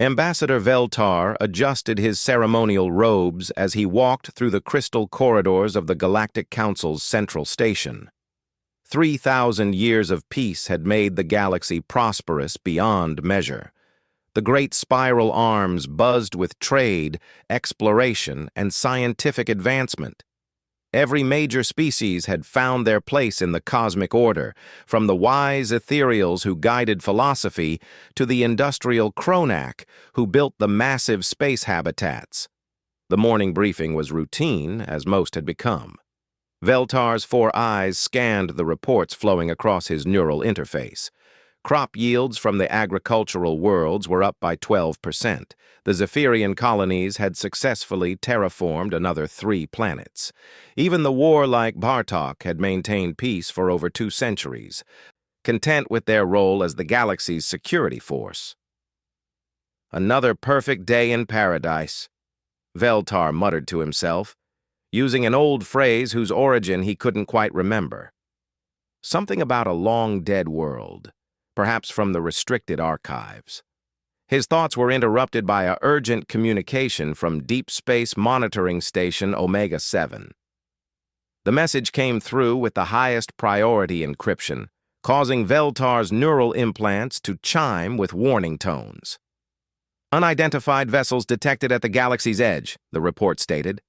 Ambassador Veltar adjusted his ceremonial robes as he walked through the crystal corridors of the Galactic Council's central station. 3,000 years of peace had made the galaxy prosperous beyond measure. The great spiral arms buzzed with trade, exploration, and scientific advancement. Every major species had found their place in the cosmic order, from the wise ethereals who guided philosophy to the industrial Kronak who built the massive space habitats. The morning briefing was routine, as most had become. Veltar's 4 eyes scanned the reports flowing across his neural interface. Crop yields from the agricultural worlds were up by 12%. The Zephyrian colonies had successfully terraformed another 3 planets. Even the warlike Bartok had maintained peace for over 2 centuries, content with their role as the galaxy's security force. Another perfect day in paradise, Veltar muttered to himself, using an old phrase whose origin he couldn't quite remember. Something about a long-dead world, perhaps from the restricted archives. His thoughts were interrupted by an urgent communication from Deep Space Monitoring Station Omega-7. The message came through with the highest priority encryption, causing Veltar's neural implants to chime with warning tones. Unidentified vessels detected at the galaxy's edge, the report stated.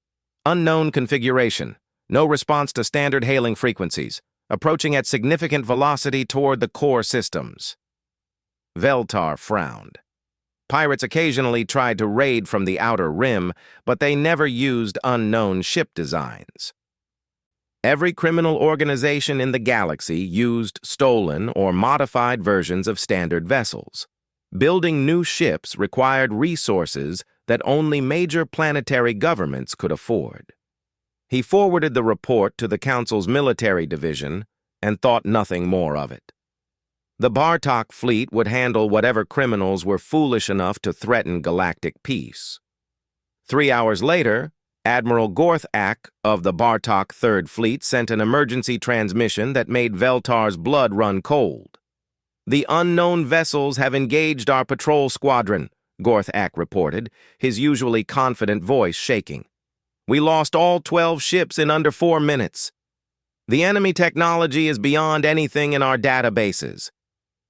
Unknown configuration. No response to standard hailing frequencies. Approaching at significant velocity toward the core systems. Veltar frowned. Pirates occasionally tried to raid from the outer rim, but they never used unknown ship designs. Every criminal organization in the galaxy used stolen or modified versions of standard vessels. Building new ships required resources that only major planetary governments could afford. He forwarded the report to the Council's military division and thought nothing more of it. The Bartok fleet would handle whatever criminals were foolish enough to threaten galactic peace. 3 hours later, Admiral Gorthak of the Bartok Third Fleet sent an emergency transmission that made Veltar's blood run cold. The unknown vessels have engaged our patrol squadron, Gorthak reported, his usually confident voice shaking. We lost all 12 ships in under 4 minutes. The enemy technology is beyond anything in our databases.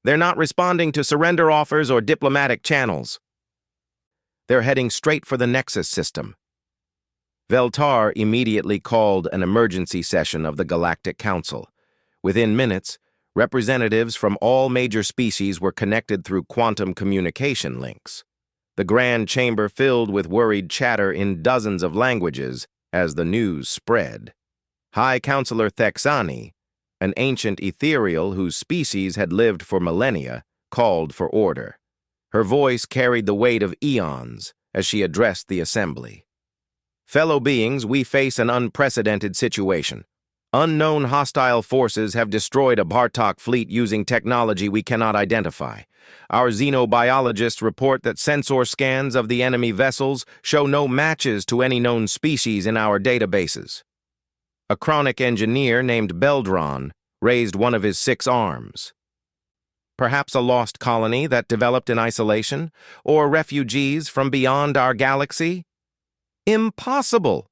They're not responding to surrender offers or diplomatic channels. They're heading straight for the Nexus system. Veltar immediately called an emergency session of the Galactic Council. Within minutes, representatives from all major species were connected through quantum communication links. The Grand Chamber filled with worried chatter in dozens of languages as the news spread. High Counselor Thexani, an ancient ethereal whose species had lived for millennia, called for order. Her voice carried the weight of eons as she addressed the assembly. Fellow beings, we face an unprecedented situation. Unknown hostile forces have destroyed a Bartok fleet using technology we cannot identify. Our xenobiologists report that sensor scans of the enemy vessels show no matches to any known species in our databases. A chronic engineer named Beldron raised one of his 6 arms. Perhaps a lost colony that developed in isolation, or refugees from beyond our galaxy? Impossible,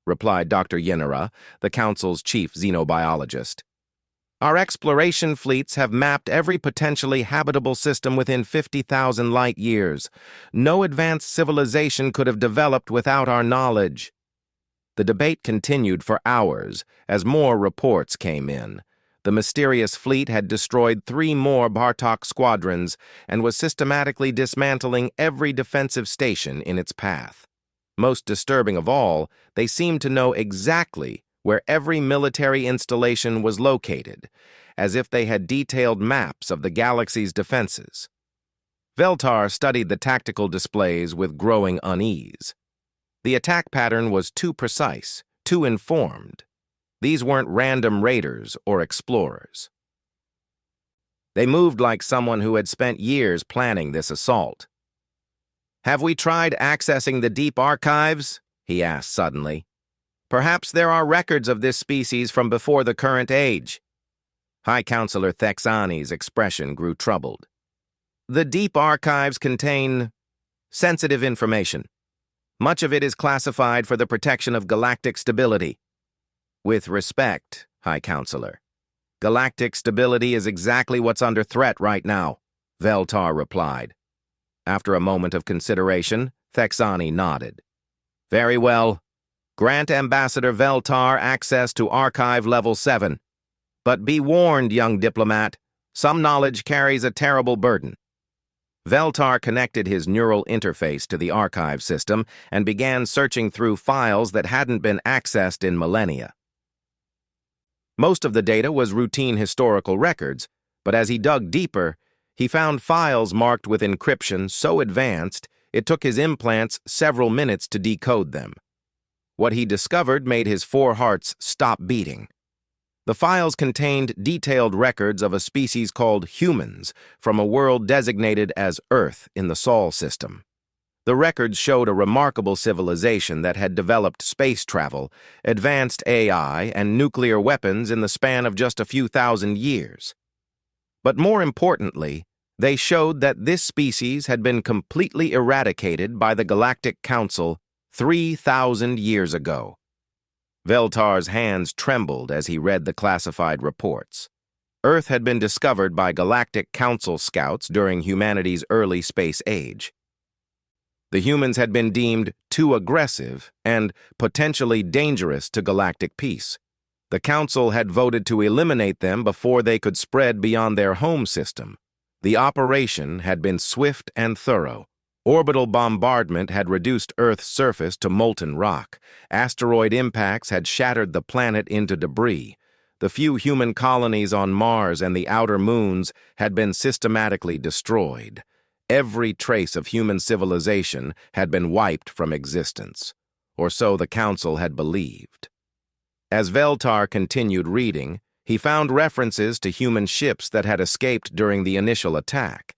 replied Dr. Yenera, the Council's chief xenobiologist. Our exploration fleets have mapped every potentially habitable system within 50,000 light years. No advanced civilization could have developed without our knowledge. The debate continued for hours as more reports came in. The mysterious fleet had destroyed 3 more Bartok squadrons and was systematically dismantling every defensive station in its path. Most disturbing of all, they seemed to know exactly where every military installation was located, as if they had detailed maps of the galaxy's defenses. Veltar studied the tactical displays with growing unease. The attack pattern was too precise, too informed. These weren't random raiders or explorers. They moved like someone who had spent years planning this assault. Have we tried accessing the deep archives? He asked suddenly. Perhaps there are records of this species from before the current age. High Counselor Thexani's expression grew troubled. The deep archives contain Sensitive information. Much of it is classified for the protection of galactic stability. With respect, High Counselor, galactic stability is exactly what's under threat right now, Veltar replied. After a moment of consideration, Thexani nodded. Very well. Grant Ambassador Veltar access to Archive Level 7. But be warned, young diplomat, some knowledge carries a terrible burden. Veltar connected his neural interface to the archive system and began searching through files that hadn't been accessed in millennia. Most of the data was routine historical records, but as he dug deeper, he found files marked with encryption so advanced it took his implants several minutes to decode them. What he discovered made his four hearts stop beating. The files contained detailed records of a species called humans from a world designated as Earth in the Sol system. The records showed a remarkable civilization that had developed space travel, advanced AI, and nuclear weapons in the span of just a few thousand years. But more importantly, they showed that this species had been completely eradicated by the Galactic Council 3,000 years ago. Veltar's hands trembled as he read the classified reports. Earth had been discovered by Galactic Council scouts during humanity's early space age. The humans had been deemed too aggressive and potentially dangerous to galactic peace. The Council had voted to eliminate them before they could spread beyond their home system. The operation had been swift and thorough. Orbital bombardment had reduced Earth's surface to molten rock. Asteroid impacts had shattered the planet into debris. The few human colonies on Mars and the outer moons had been systematically destroyed. Every trace of human civilization had been wiped from existence, or so the Council had believed. As Veltar continued reading, he found references to human ships that had escaped during the initial attack.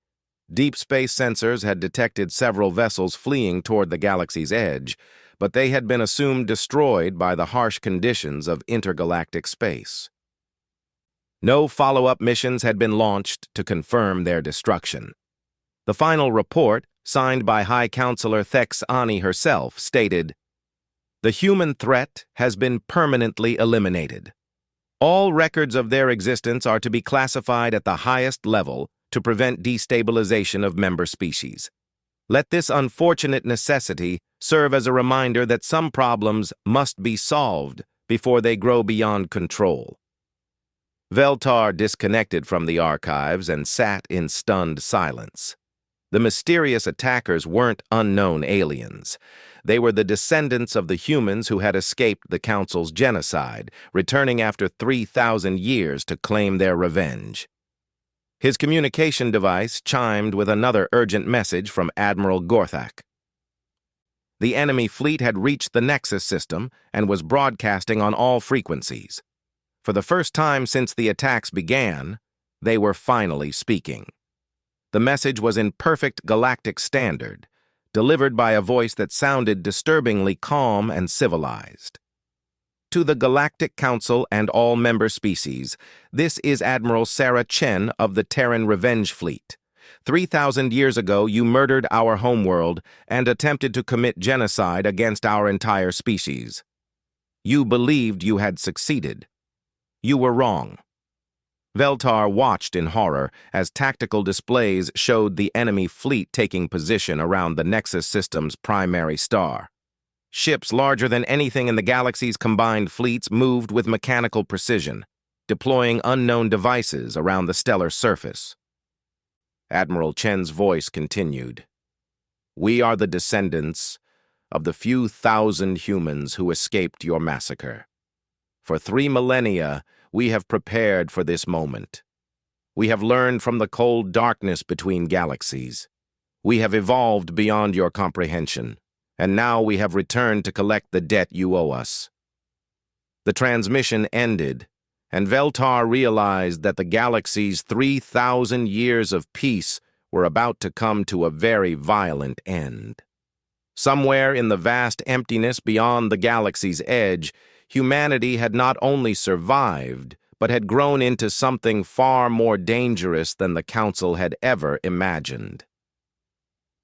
Deep space sensors had detected several vessels fleeing toward the galaxy's edge, but they had been assumed destroyed by the harsh conditions of intergalactic space. No follow-up missions had been launched to confirm their destruction. The final report, signed by High Counselor Thexani herself, stated, "The human threat has been permanently eliminated. All records of their existence are to be classified at the highest level to prevent destabilization of member species. Let this unfortunate necessity serve as a reminder that some problems must be solved before they grow beyond control." Veltar disconnected from the archives and sat in stunned silence. The mysterious attackers weren't unknown aliens. They were the descendants of the humans who had escaped the Council's genocide, returning after 3,000 years to claim their revenge. His communication device chimed with another urgent message from Admiral Gorthak. The enemy fleet had reached the Nexus system and was broadcasting on all frequencies. For the first time since the attacks began, they were finally speaking. The message was in perfect galactic standard, delivered by a voice that sounded disturbingly calm and civilized. To the Galactic Council and all member species, this is Admiral Sarah Chen of the Terran Revenge Fleet. 3,000 years ago, you murdered our homeworld and attempted to commit genocide against our entire species. You believed you had succeeded. You were wrong. Veltar watched in horror as tactical displays showed the enemy fleet taking position around the Nexus system's primary star. Ships larger than anything in the galaxy's combined fleets moved with mechanical precision, deploying unknown devices around the stellar surface. Admiral Chen's voice continued. "We are the descendants of the few thousand humans who escaped your massacre. For 3 millennia, we have prepared for this moment. We have learned from the cold darkness between galaxies. We have evolved beyond your comprehension, and now we have returned to collect the debt you owe us." The transmission ended, and Veltar realized that the galaxy's 3,000 years of peace were about to come to a very violent end. Somewhere in the vast emptiness beyond the galaxy's edge, humanity had not only survived, but had grown into something far more dangerous than the Council had ever imagined.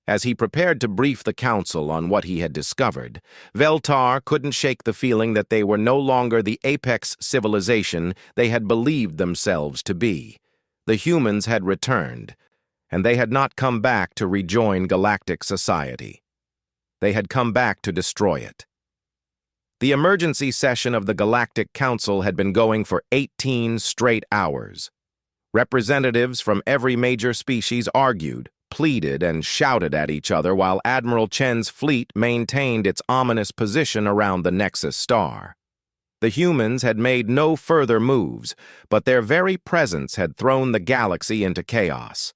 As he prepared to brief the council on what he had discovered, Veltar couldn't shake the feeling that they were no longer the apex civilization they had believed themselves to be. The humans had returned, and they had not come back to rejoin galactic society. They had come back to destroy it. The emergency session of the Galactic Council had been going for 18 straight hours. Representatives from every major species argued, pleaded, and shouted at each other while Admiral Chen's fleet maintained its ominous position around the Nexus star. The humans had made no further moves, but their very presence had thrown the galaxy into chaos.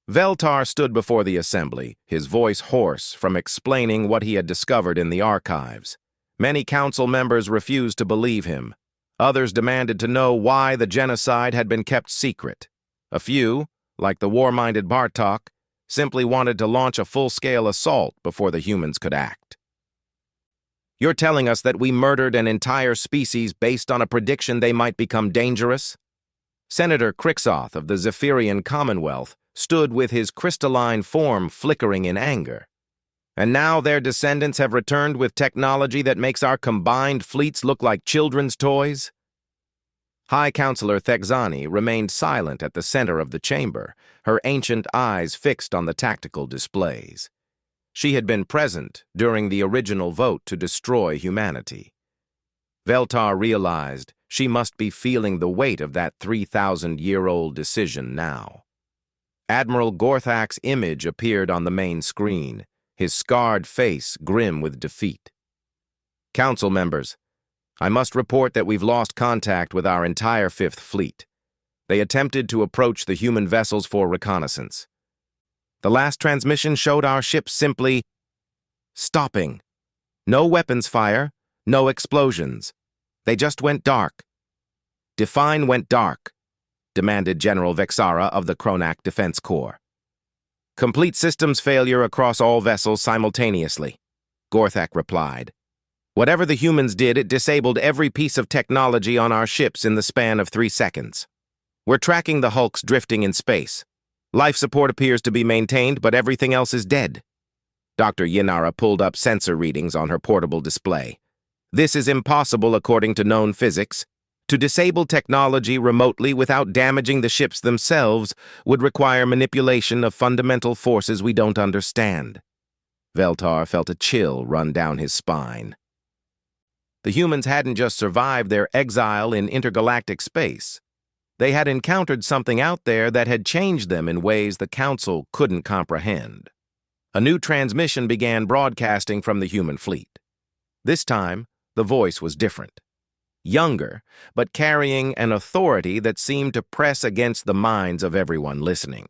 Veltar stood before the assembly, his voice hoarse from explaining what he had discovered in the archives. Many council members refused to believe him. Others demanded to know why the genocide had been kept secret. A few, like the war-minded Bartok, simply wanted to launch a full-scale assault before the humans could act. "You're telling us that we murdered an entire species based on a prediction they might become dangerous?" Senator Krixoth of the Zephyrian Commonwealth stood with his crystalline form flickering in anger. "And now their descendants have returned with technology that makes our combined fleets look like children's toys?" High Counselor Thexani remained silent at the center of the chamber, her ancient eyes fixed on the tactical displays. She had been present during the original vote to destroy humanity. Veltar realized she must be feeling the weight of that 3,000-year-old decision now. Admiral Gorthak's image appeared on the main screen, his scarred face grim with defeat. "Council members, I must report that we've lost contact with our entire Fifth Fleet. They attempted to approach the human vessels for reconnaissance. The last transmission showed our ships simply stopping. No weapons fire, no explosions. They just went dark." "Define went dark," demanded General Vexara of the Kronak Defense Corps. "Complete systems failure across all vessels simultaneously," Gorthak replied. "Whatever the humans did, it disabled every piece of technology on our ships in the span of 3 seconds. We're tracking the hulks drifting in space. Life support appears to be maintained, but everything else is dead." Dr. Yinara pulled up sensor readings on her portable display. "This is impossible according to known physics. To disable technology remotely without damaging the ships themselves would require manipulation of fundamental forces we don't understand." Veltar felt a chill run down his spine. The humans hadn't just survived their exile in intergalactic space. They had encountered something out there that had changed them in ways the Council couldn't comprehend. A new transmission began broadcasting from the human fleet. This time, the voice was different. Younger, but carrying an authority that seemed to press against the minds of everyone listening.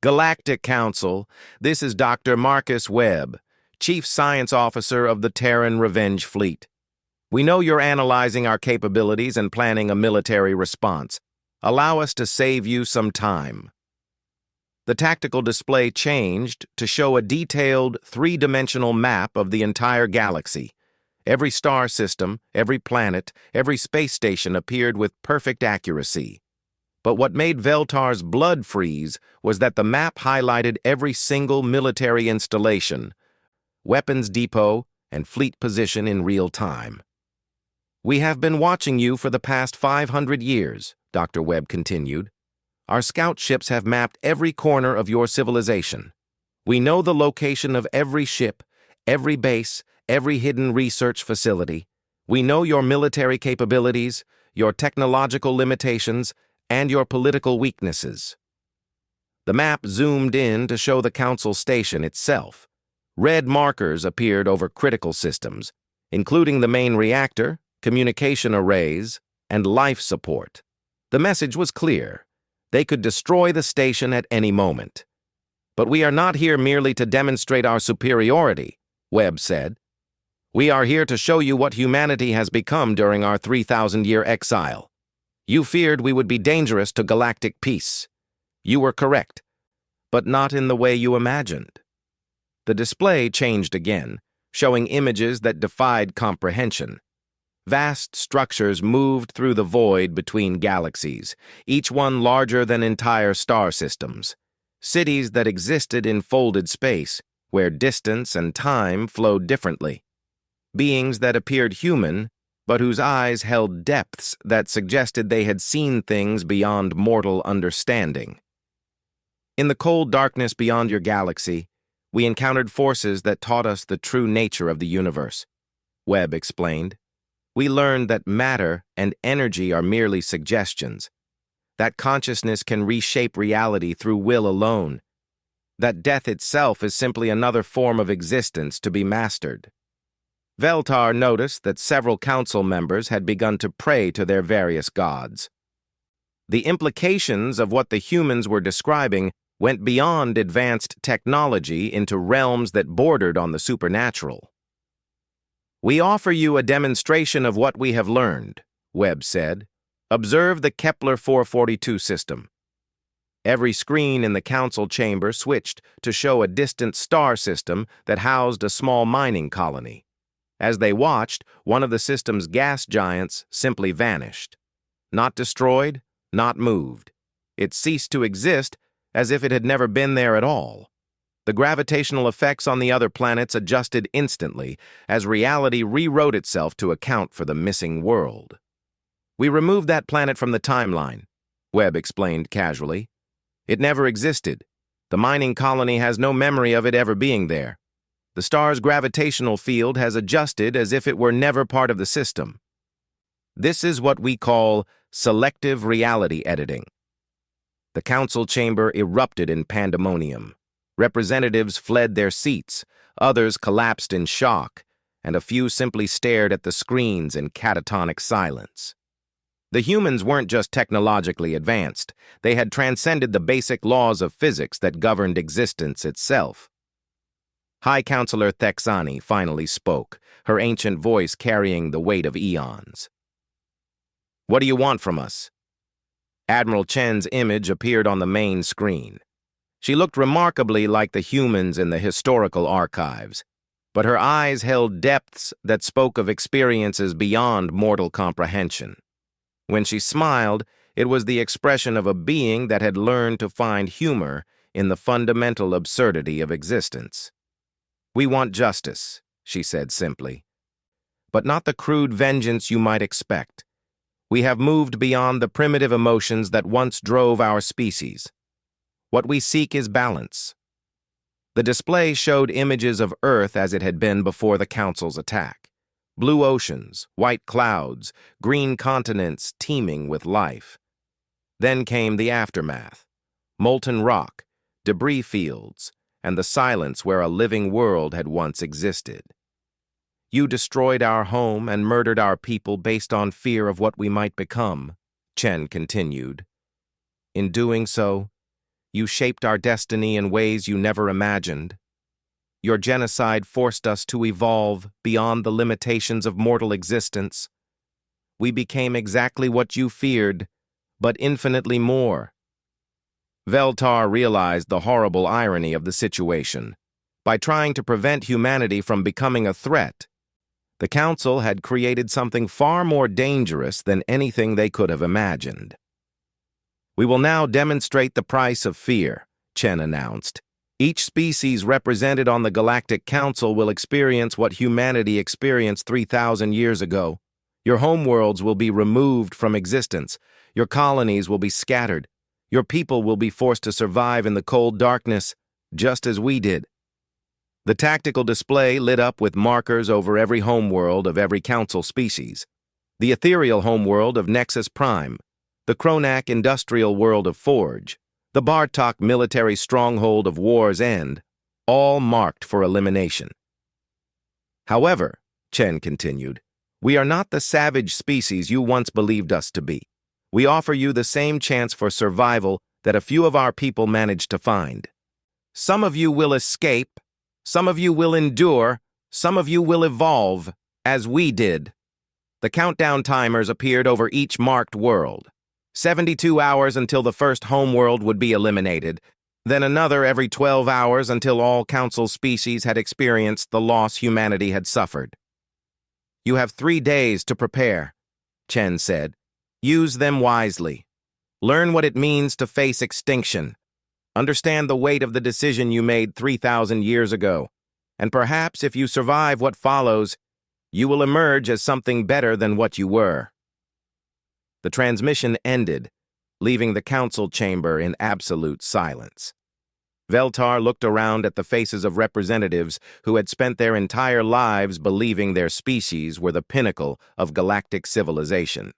"Galactic Council, this is Dr. Marcus Webb, Chief Science Officer of the Terran Revenge Fleet. We know you're analyzing our capabilities and planning a military response. Allow us to save you some time." The tactical display changed to show a detailed, 3-dimensional map of the entire galaxy. Every star system, every planet, every space station appeared with perfect accuracy. But what made Veltar's blood freeze was that the map highlighted every single military installation, weapons depot, and fleet position in real time. "We have been watching you for the past 500 years, Dr. Webb continued. Our scout ships have mapped every corner of your civilization. We know the location of every ship, every base, every hidden research facility. We know your military capabilities, your technological limitations, and your political weaknesses." The map zoomed in to show the Council station itself. Red markers appeared over critical systems, including the main reactor, communication arrays, and life support. The message was clear. They could destroy the station at any moment. "But we are not here merely to demonstrate our superiority," Webb said. "We are here to show you what humanity has become during our 3,000-year exile. You feared we would be dangerous to galactic peace. You were correct, but not in the way you imagined." The display changed again, showing images that defied comprehension. Vast structures moved through the void between galaxies, each one larger than entire star systems. cities that existed in folded space, where distance and time flowed differently. Beings that appeared human, but whose eyes held depths that suggested they had seen things beyond mortal understanding. In the cold darkness beyond your galaxy, we encountered forces that taught us the true nature of the universe, Webb explained. We learned that matter and energy are merely suggestions, that consciousness can reshape reality through will alone, that death itself is simply another form of existence to be mastered. Veltar noticed that several council members had begun to pray to their various gods. The implications of what the humans were describing went beyond advanced technology into realms that bordered on the supernatural. We offer you a demonstration of what we have learned, Webb said. Observe the Kepler 442 system. Every screen in the council chamber switched to show a distant star system that housed a small mining colony. As they watched, one of the system's gas giants simply vanished. Not destroyed, not moved. It ceased to exist as if it had never been there at all. The gravitational effects on the other planets adjusted instantly as reality rewrote itself to account for the missing world. We removed that planet from the timeline, Webb explained casually. It never existed. The mining colony has no memory of it ever being there. The star's gravitational field has adjusted as if it were never part of the system. This is what we call selective reality editing. The council chamber erupted in pandemonium. Representatives fled their seats, others collapsed in shock, and a few simply stared at the screens in catatonic silence. The humans weren't just technologically advanced, they had transcended the basic laws of physics that governed existence itself. High Counselor Thexani finally spoke, her ancient voice carrying the weight of eons. What do you want from us? Admiral Chen's image appeared on the main screen. She looked remarkably like the humans in the historical archives, but her eyes held depths that spoke of experiences beyond mortal comprehension. When she smiled, it was the expression of a being that had learned to find humor in the fundamental absurdity of existence. We want justice, she said simply, but not the crude vengeance you might expect. We have moved beyond the primitive emotions that once drove our species. What we seek is balance. The display showed images of Earth as it had been before the Council's attack. Blue oceans, white clouds, green continents teeming with life. Then came the aftermath. Molten rock, debris fields, and the silence where a living world had once existed. You destroyed our home and murdered our people based on fear of what we might become, Chen continued. In doing so, you shaped our destiny in ways you never imagined. Your genocide forced us to evolve beyond the limitations of mortal existence. We became exactly what you feared, but infinitely more. Veltar realized the horrible irony of the situation. By trying to prevent humanity from becoming a threat, the Council had created something far more dangerous than anything they could have imagined. We will now demonstrate the price of fear, Chen announced. Each species represented on the Galactic Council will experience what humanity experienced 3,000 years ago. Your homeworlds will be removed from existence. Your colonies will be scattered. Your people will be forced to survive in the cold darkness, just as we did. The tactical display lit up with markers over every homeworld of every Council species. The ethereal homeworld of Nexus Prime, the Kronak industrial world of Forge, the Bartok military stronghold of War's End, all marked for elimination. However, Chen continued, we are not the savage species you once believed us to be. We offer you the same chance for survival that a few of our people managed to find. Some of you will escape, some of you will endure, some of you will evolve, as we did. The countdown timers appeared over each marked world. 72 hours until the first homeworld would be eliminated, then another every 12 hours until all Council species had experienced the loss humanity had suffered. You have 3 days to prepare, Chen said. Use them wisely. Learn what it means to face extinction. Understand the weight of the decision you made 3,000 years ago, and perhaps if you survive what follows, you will emerge as something better than what you were." The transmission ended, leaving the council chamber in absolute silence. Veltar looked around at the faces of representatives who had spent their entire lives believing their species were the pinnacle of galactic civilization.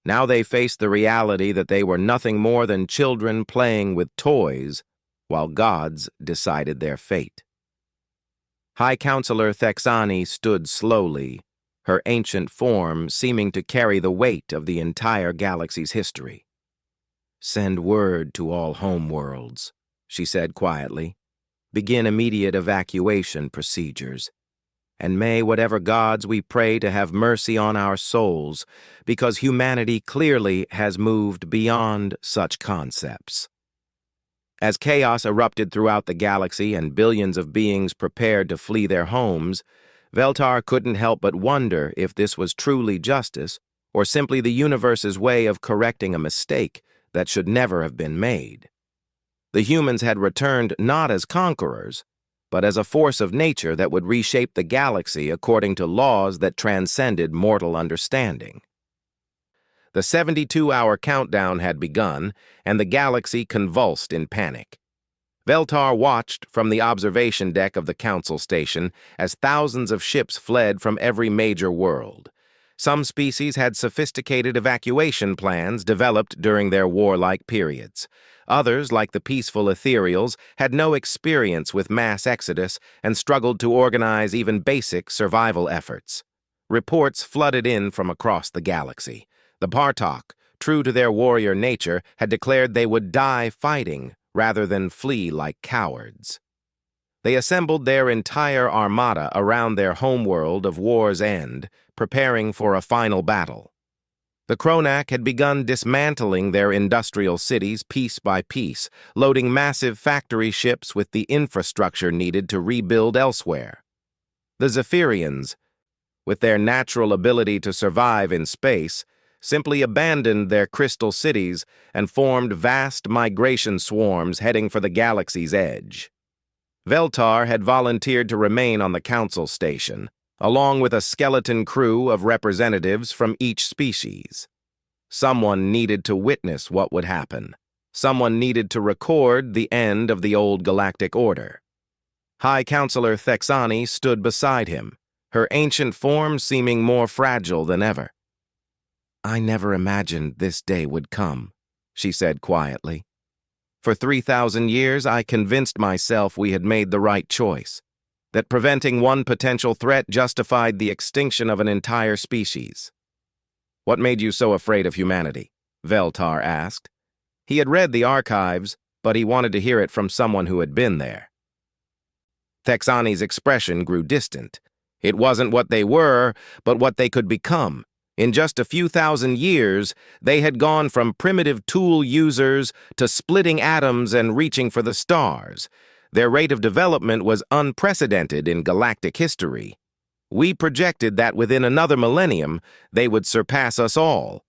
Now they faced the reality that they were nothing more than children playing with toys while gods decided their fate. High Counselor Thexani stood slowly, her ancient form seeming to carry the weight of the entire galaxy's history. "Send word to all homeworlds," she said quietly. "Begin immediate evacuation procedures. And may whatever gods we pray to have mercy on our souls, because humanity clearly has moved beyond such concepts." As chaos erupted throughout the galaxy and billions of beings prepared to flee their homes, Veltar couldn't help but wonder if this was truly justice or simply the universe's way of correcting a mistake that should never have been made. The humans had returned not as conquerors, but as a force of nature that would reshape the galaxy according to laws that transcended mortal understanding. The 72-hour countdown had begun, and the galaxy convulsed in panic. Veltar watched from the observation deck of the council station as thousands of ships fled from every major world. Some species had sophisticated evacuation plans developed during their warlike periods. Others, like the peaceful ethereals, had no experience with mass exodus and struggled to organize even basic survival efforts. Reports flooded in from across the galaxy. The Bartok, true to their warrior nature, had declared they would die fighting rather than flee like cowards. They assembled their entire armada around their homeworld of War's End, preparing for a final battle. The Kronak had begun dismantling their industrial cities piece by piece, loading massive factory ships with the infrastructure needed to rebuild elsewhere. The Zephyrians, with their natural ability to survive in space, simply abandoned their crystal cities and formed vast migration swarms heading for the galaxy's edge. Veltar had volunteered to remain on the council station, along with a skeleton crew of representatives from each species. Someone needed to witness what would happen. Someone needed to record the end of the old galactic order. High Counselor Thexani stood beside him, her ancient form seeming more fragile than ever. "I never imagined this day would come," she said quietly. "For 3,000 years, I convinced myself we had made the right choice, that preventing one potential threat justified the extinction of an entire species." "What made you so afraid of humanity?" Veltar asked. He had read the archives, but he wanted to hear it from someone who had been there. Thexani's expression grew distant. It wasn't what they were, but what they could become. In just a few thousand years, they had gone from primitive tool users to splitting atoms and reaching for the stars. Their rate of development was unprecedented in galactic history. We projected that within another millennium, they would surpass us all.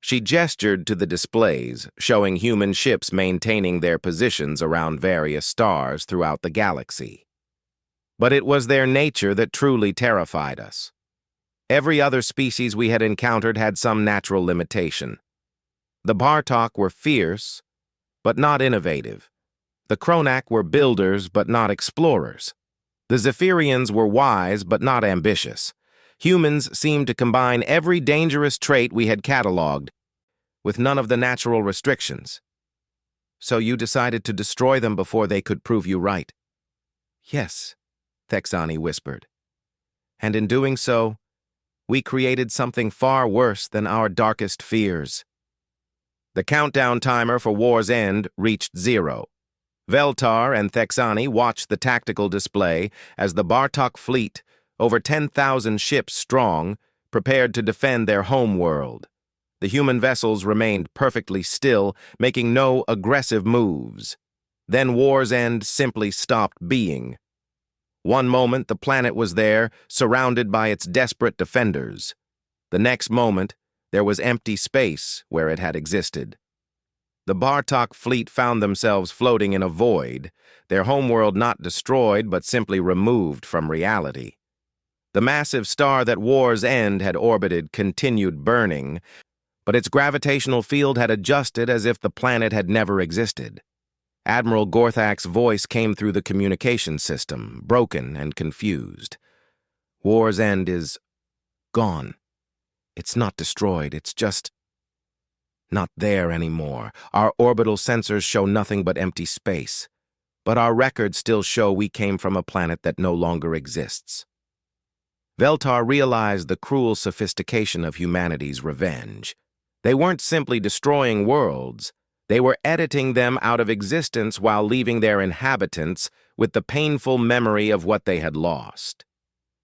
She gestured to the displays, showing human ships maintaining their positions around various stars throughout the galaxy. But it was their nature that truly terrified us. Every other species we had encountered had some natural limitation. The Bartok were fierce, but not innovative. The Kronak were builders, but not explorers. The Zephyrians were wise, but not ambitious. Humans seemed to combine every dangerous trait we had cataloged, with none of the natural restrictions. "So you decided to destroy them before they could prove you right?" "Yes," Thexani whispered. "And in doing so, we created something far worse than our darkest fears." The countdown timer for War's End reached 0. Veltar and Thexani watched the tactical display as the Bartok fleet, over 10,000 ships strong, prepared to defend their homeworld. The human vessels remained perfectly still, making no aggressive moves. Then War's End simply stopped being. One moment the planet was there, surrounded by its desperate defenders. The next moment, there was empty space where it had existed. The Bartok fleet found themselves floating in a void, their homeworld not destroyed but simply removed from reality. The massive star that War's End had orbited continued burning, but its gravitational field had adjusted as if the planet had never existed. Admiral Gorthak's voice came through the communication system, broken and confused. War's End is gone. It's not destroyed, it's just not there anymore. Our orbital sensors show nothing but empty space, but our records still show we came from a planet that no longer exists. Veltar realized the cruel sophistication of humanity's revenge. They weren't simply destroying worlds, they were editing them out of existence while leaving their inhabitants with the painful memory of what they had lost.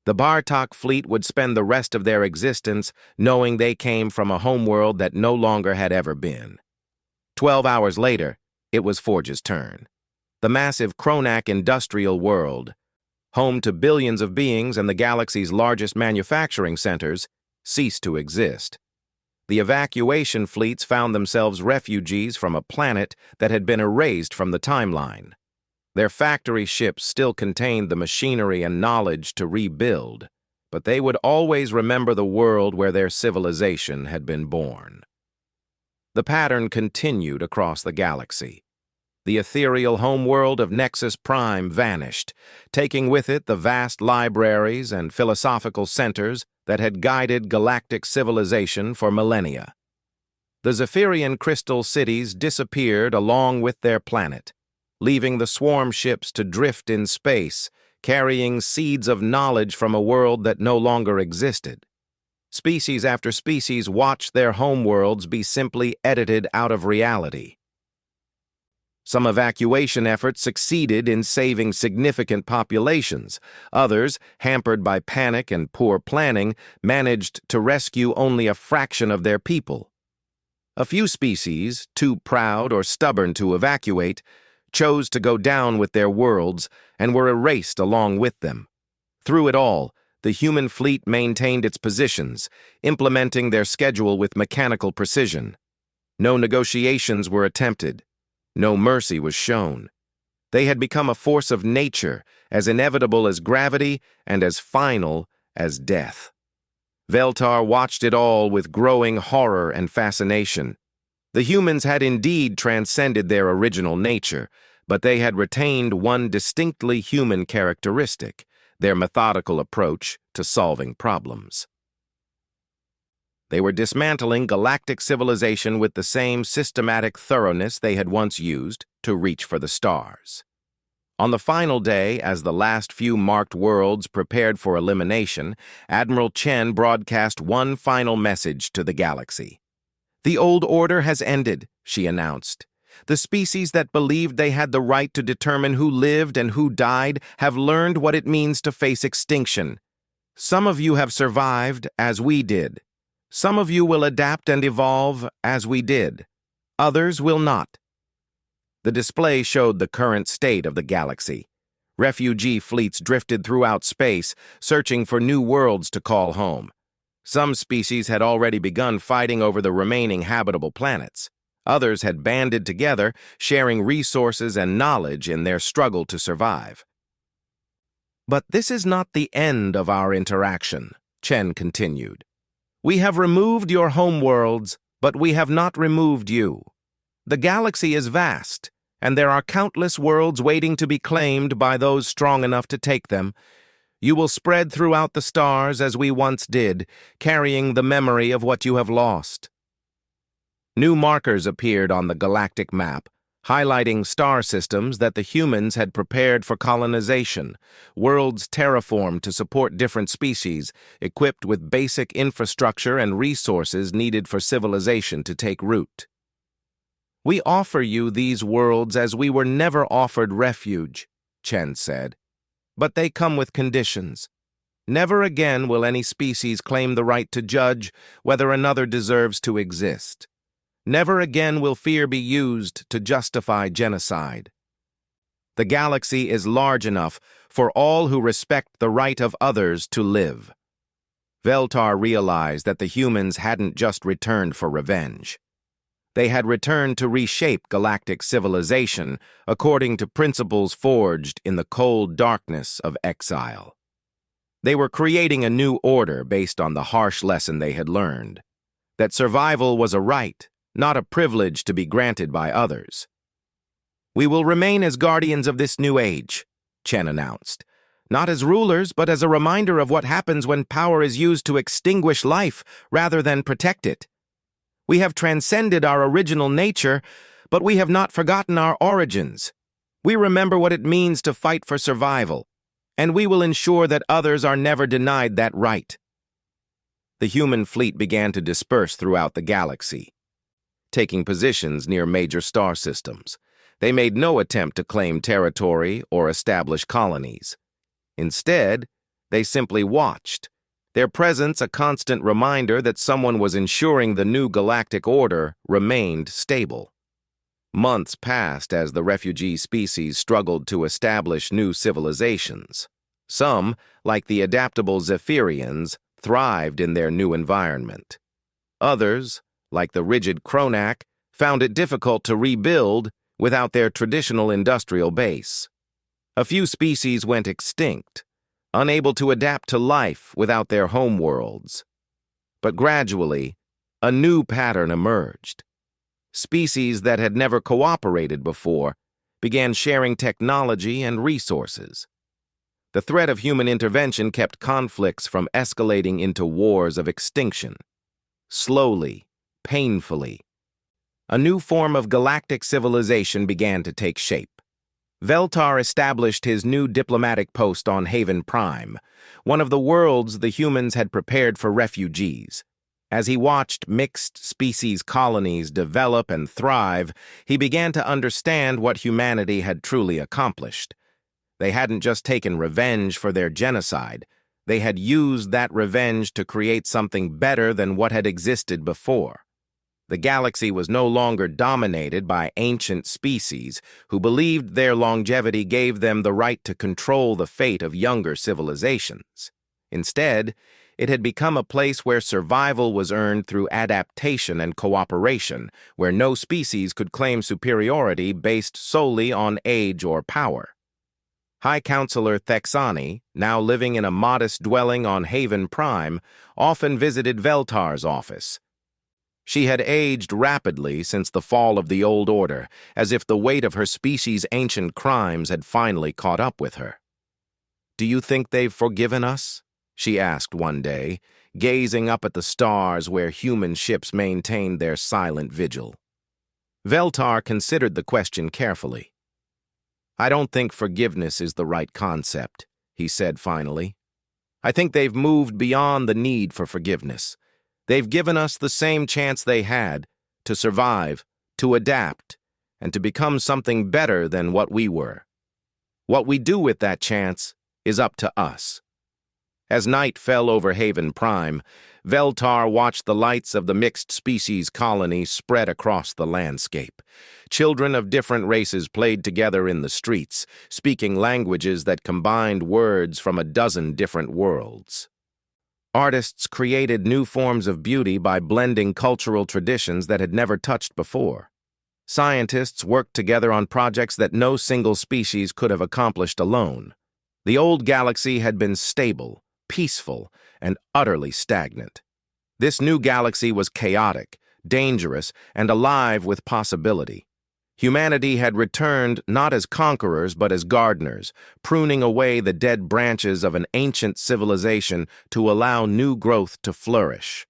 The Bartok fleet would spend the rest of their existence knowing they came from a homeworld that no longer had ever been. 12 hours later, it was Forge's turn. The massive Kronak industrial world, home to billions of beings and the galaxy's largest manufacturing centers, ceased to exist. The evacuation fleets found themselves refugees from a planet that had been erased from the timeline. Their factory ships still contained the machinery and knowledge to rebuild, but they would always remember the world where their civilization had been born. The pattern continued across the galaxy. The ethereal homeworld of Nexus Prime vanished, taking with it the vast libraries and philosophical centers that had guided galactic civilization for millennia. The Zephyrian crystal cities disappeared along with their planet, leaving the swarm ships to drift in space, carrying seeds of knowledge from a world that no longer existed. Species after species watched their homeworlds be simply edited out of reality. Some evacuation efforts succeeded in saving significant populations. Others, hampered by panic and poor planning, managed to rescue only a fraction of their people. A few species, too proud or stubborn to evacuate, chose to go down with their worlds and were erased along with them. Through it all, the human fleet maintained its positions, implementing their schedule with mechanical precision. No negotiations were attempted. No mercy was shown. They had become a force of nature, as inevitable as gravity and as final as death. Veltar watched it all with growing horror and fascination. The humans had indeed transcended their original nature, but they had retained one distinctly human characteristic, their methodical approach to solving problems. They were dismantling galactic civilization with the same systematic thoroughness they had once used to reach for the stars. On the final day, as the last few marked worlds prepared for elimination, Admiral Chen broadcast one final message to the galaxy. "The old order has ended," she announced. "The species that believed they had the right to determine who lived and who died have learned what it means to face extinction. Some of you have survived, as we did. Some of you will adapt and evolve, as we did. Others will not." The display showed the current state of the galaxy. Refugee fleets drifted throughout space, searching for new worlds to call home. Some species had already begun fighting over the remaining habitable planets. Others had banded together, sharing resources and knowledge in their struggle to survive. "But this is not the end of our interaction," Chen continued. "We have removed your homeworlds, but we have not removed you. The galaxy is vast, and there are countless worlds waiting to be claimed by those strong enough to take them. You will spread throughout the stars as we once did, carrying the memory of what you have lost." New markers appeared on the galactic map, highlighting star systems that the humans had prepared for colonization, worlds terraformed to support different species, equipped with basic infrastructure and resources needed for civilization to take root. "We offer you these worlds as we were never offered refuge," Chen said. "But they come with conditions. Never again will any species claim the right to judge whether another deserves to exist. Never again will fear be used to justify genocide. The galaxy is large enough for all who respect the right of others to live." Veltar realized that the humans hadn't just returned for revenge. They had returned to reshape galactic civilization according to principles forged in the cold darkness of exile. They were creating a new order based on the harsh lesson they had learned, that survival was a right, not a privilege to be granted by others. "We will remain as guardians of this new age," Chen announced, "not as rulers, but as a reminder of what happens when power is used to extinguish life rather than protect it. We have transcended our original nature, but we have not forgotten our origins. We remember what it means to fight for survival, and we will ensure that others are never denied that right." The human fleet began to disperse throughout the galaxy, taking positions near major star systems. They made no attempt to claim territory or establish colonies. Instead, they simply watched, their presence a constant reminder that someone was ensuring the new galactic order remained stable. Months passed as the refugee species struggled to establish new civilizations. Some, like the adaptable Zephyrians, thrived in their new environment. Others, like the rigid Kronak, found it difficult to rebuild without their traditional industrial base. A few species went extinct, unable to adapt to life without their homeworlds. But gradually, a new pattern emerged. Species that had never cooperated before began sharing technology and resources. The threat of human intervention kept conflicts from escalating into wars of extinction. Slowly, painfully, a new form of galactic civilization began to take shape. Veltar established his new diplomatic post on Haven Prime, one of the worlds the humans had prepared for refugees. As he watched mixed-species colonies develop and thrive, he began to understand what humanity had truly accomplished. They hadn't just taken revenge for their genocide, they had used that revenge to create something better than what had existed before. The galaxy was no longer dominated by ancient species who believed their longevity gave them the right to control the fate of younger civilizations. Instead, it had become a place where survival was earned through adaptation and cooperation, where no species could claim superiority based solely on age or power. High Counselor Thexani, now living in a modest dwelling on Haven Prime, often visited Veltar's office. She had aged rapidly since the fall of the Old Order, as if the weight of her species' ancient crimes had finally caught up with her. "Do you think they've forgiven us?" she asked one day, gazing up at the stars where human ships maintained their silent vigil. Veltar considered the question carefully. "I don't think forgiveness is the right concept," he said finally. "I think they've moved beyond the need for forgiveness. They've given us the same chance they had, to survive, to adapt, and to become something better than what we were. What we do with that chance is up to us." As night fell over Haven Prime, Veltar watched the lights of the mixed-species colony spread across the landscape. Children of different races played together in the streets, speaking languages that combined words from a dozen different worlds. Artists created new forms of beauty by blending cultural traditions that had never touched before. Scientists worked together on projects that no single species could have accomplished alone. The old galaxy had been stable, peaceful, and utterly stagnant. This new galaxy was chaotic, dangerous, and alive with possibility. Humanity had returned not as conquerors but as gardeners, pruning away the dead branches of an ancient civilization to allow new growth to flourish.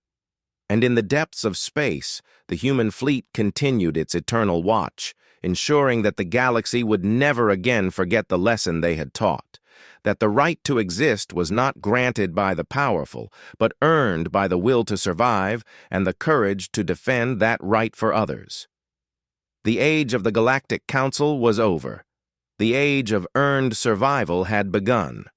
And in the depths of space, the human fleet continued its eternal watch, ensuring that the galaxy would never again forget the lesson they had taught, that the right to exist was not granted by the powerful, but earned by the will to survive and the courage to defend that right for others. The age of the Galactic Council was over. The age of earned survival had begun.